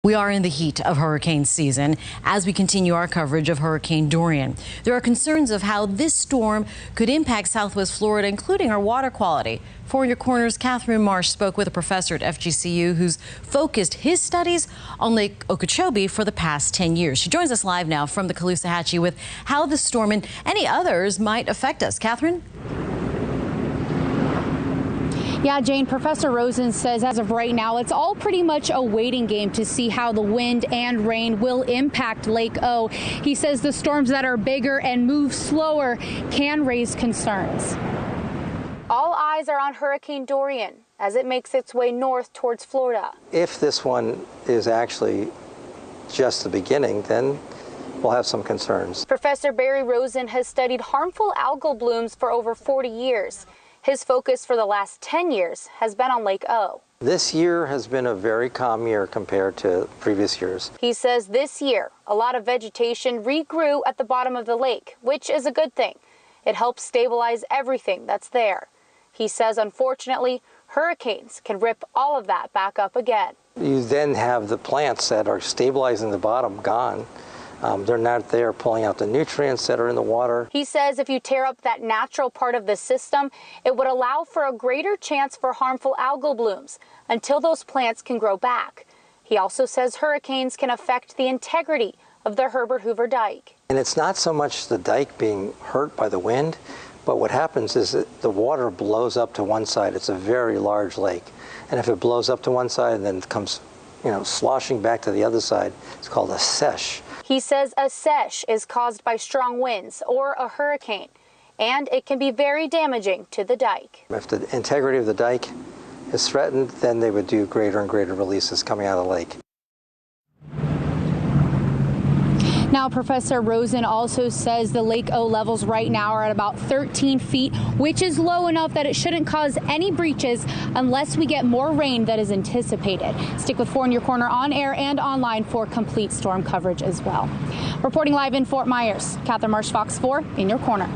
We are in the heat of hurricane season as we continue our coverage of Hurricane Dorian. There are concerns of how this storm could impact Southwest Florida, including our water quality. For Your Corner's Catherine Marsh spoke with a professor at FGCU who's focused his studies on Lake Okeechobee for the past 10 years. She joins us live now from the Caloosahatchee with how the storm and any others might affect us. Catherine? Yeah, Jane, Professor Rosen says as of right now, it's all pretty much a waiting game to see how the wind and rain will impact Lake O. He says the storms that are bigger and move slower can raise concerns. All eyes are on Hurricane Dorian as it makes its way north towards Florida. If this one is actually just the beginning, then we'll have some concerns. Professor Barry Rosen has studied harmful algal blooms for over 40 years. His focus for the last 10 years has been on Lake O. This year has been a very calm year compared to previous years. He says this year, a lot of vegetation regrew at the bottom of the lake, which is a good thing. It helps stabilize everything that's there. He says, unfortunately, hurricanes can rip all of that back up again. You then have the plants that are stabilizing the bottom gone. They're not there pulling out the nutrients that are in the water. He says if you tear up that natural part of the system, it would allow for a greater chance for harmful algal blooms until those plants can grow back. He also says hurricanes can affect the integrity of the Herbert Hoover Dike. And it's not so much the dike being hurt by the wind, but what happens is that the water blows up to one side. It's a very large lake. And if it blows up to one side and then it comes, sloshing back to the other side, it's called a sesh. He says a sesh is caused by strong winds or a hurricane, and it can be very damaging to the dike. If the integrity of the dike is threatened, then they would do greater and greater releases coming out of the lake. Now, Professor Rosen also says the Lake O levels right now are at about 13 feet, which is low enough that it shouldn't cause any breaches unless we get more rain that is anticipated. Stick with 4 in Your Corner on air and online for complete storm coverage as well. Reporting live in Fort Myers, Catherine Marsh, Fox 4 in Your Corner.